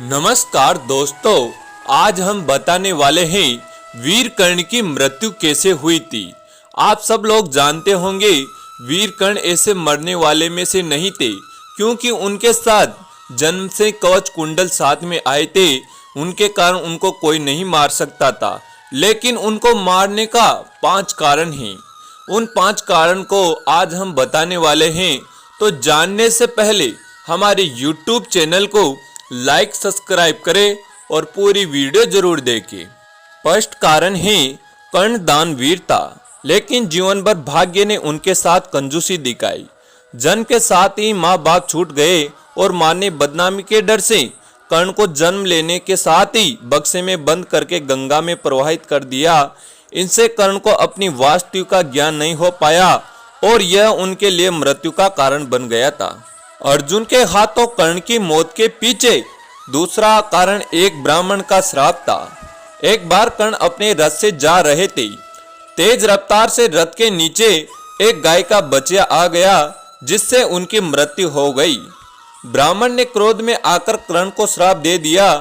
नमस्कार दोस्तों, आज हम बताने वाले हैं वीर कर्ण की मृत्यु कैसे हुई थी। आप सब लोग जानते होंगे वीर कर्ण ऐसे मरने वाले में से नहीं थे, क्योंकि उनके साथ जन्म से कवच कुंडल साथ में आए थे। उनके कारण उनको कोई नहीं मार सकता था, लेकिन उनको मारने का 5 कारण हैं। उन 5 कारण को आज हम बताने वाले हैं। तो जानने से पहले हमारे YouTube चैनल को लाइक सब्सक्राइब करें और पूरी वीडियो जरूर देखें। फर्स्ट कारण है कर्ण दानवीर था, लेकिन जीवन भर भाग्य ने उनके साथ कंजूसी दिखाई। जन्म के साथ ही माँ बाप छूट गए और माँ ने बदनामी के डर से कर्ण को जन्म लेने के साथ ही बक्से में बंद करके गंगा में प्रवाहित कर दिया। इनसे कर्ण को अपनी वास्तु का ज्ञान नहीं हो पाया और यह उनके लिए मृत्यु का कारण बन गया था। अर्जुन के हाथों कर्ण की मौत के पीछे दूसरा कारण एक ब्राह्मण का श्राप था। एक बार कर्ण अपने रथ से जा रहे थे। तेज रफ्तार से रथ के नीचे एक गाय का बच्चा आ गया, जिससे उनकी मृत्यु हो गई। ब्राह्मण ने क्रोध में आकर कर्ण को श्राप दे दिया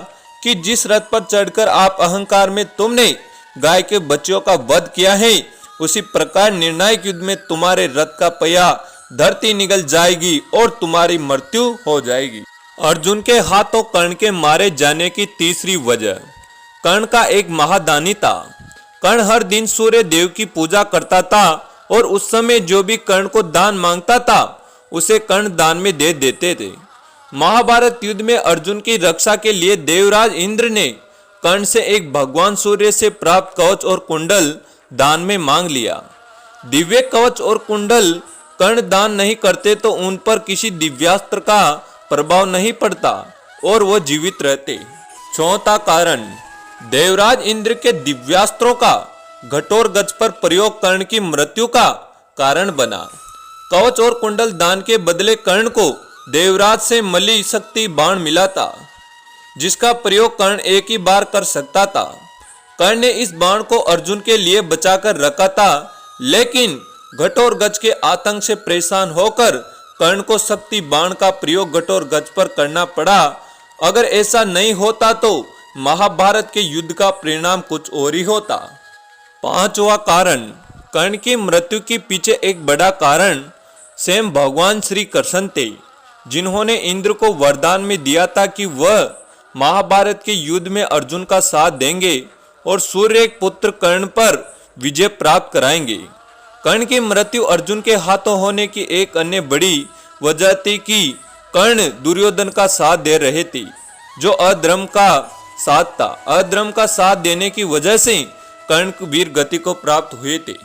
कि जिस रथ पर चढ़कर आप अहंकार में तुमने गाय के बच्चों का वध किया है, उसी प्रकार निर्णायक युद्ध में तुम्हारे रथ का पहिया धरती निगल जाएगी और तुम्हारी मृत्यु हो जाएगी। अर्जुन के हाथों कर्ण के मारे जाने की तीसरी वजह, कर्ण का एक महादानी था। कर्ण हर दिन सूर्य देव की पूजा करता था और उस समय जो भी कर्ण को दान मांगता था उसे कर्ण दान में दे देते थे। महाभारत युद्ध में अर्जुन की रक्षा के लिए देवराज इंद्र ने कर्ण से एक भगवान सूर्य से प्राप्त कवच और कुंडल दान में मांग लिया। दिव्य कवच और कुंडल कर्ण दान नहीं करते तो उन पर किसी दिव्यास्त्र का प्रभाव नहीं पड़ता और वो जीवित रहते। चौथा कारण, देवराज इंद्र के दिव्यास्त्रों का घटोरगज पर प्रयोग कर्ण की मृत्यु का कारण बना। कवच और कुंडल दान के बदले कर्ण को देवराज से मली शक्ति बाण मिला था, जिसका प्रयोग कर्ण एक ही बार कर सकता था। कर्ण ने इस बाण को अर्जुन के लिए बचाकर रखा था, लेकिन घटोरगज के आतंक से परेशान होकर कर्ण को शक्ति बाण का प्रयोग घटोरगज पर करना पड़ा। अगर ऐसा नहीं होता तो महाभारत के युद्ध का परिणाम कुछ और ही होता। पांचवा कारण, कर्ण की मृत्यु के पीछे एक बड़ा कारण स्वयं भगवान श्री कृष्ण थे, जिन्होंने इंद्र को वरदान में दिया था कि वह महाभारत के युद्ध में अर्जुन का साथ देंगे और सूर्य एक पुत्र कर्ण पर विजय प्राप्त कराएंगे। कर्ण की मृत्यु अर्जुन के हाथों होने की एक अन्य बड़ी वजह थी कि कर्ण दुर्योधन का साथ दे रहे थे, जो अधर्म का साथ था। अधर्म का साथ देने की वजह से कर्ण वीर गति को प्राप्त हुए थे।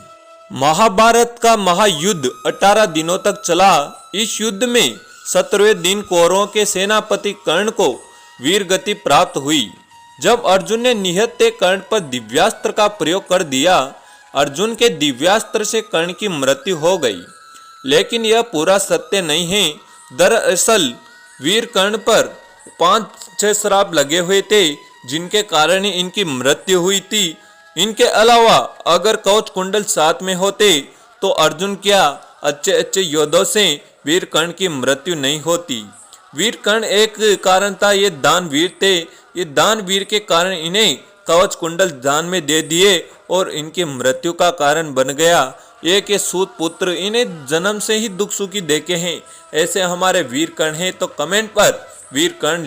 महाभारत का महायुद्ध 18 दिनों तक चला। इस युद्ध में 17वें दिन कौरवों के सेनापति कर्ण को वीर गति प्राप्त हुई। जब अर्जुन ने निहत्थे कर्ण पर दिव्यास्त्र का प्रयोग कर दिया, अर्जुन के दिव्यास्त्र से कर्ण की मृत्यु हो गई। लेकिन यह पूरा सत्य नहीं है। दरअसल वीर कर्ण पर 5-6 श्राप लगे हुए थे, जिनके कारण ही इनकी मृत्यु हुई थी। इनके अलावा अगर कवच कुंडल साथ में होते तो अर्जुन क्या अच्छे योद्धाओं से वीर कर्ण की मृत्यु नहीं होती। वीर कर्ण एक कारण था, ये दानवीर थे। ये दानवीर के कारण इन्हें कवच कुंडल दान में दे दिए और इनकी मृत्यु का कारण बन गया। ये के सूत पुत्र इन्हें जन्म से ही दुख सुखी देखे हैं। ऐसे हमारे वीर कर्ण हैं, तो कमेंट पर वीर कर्ण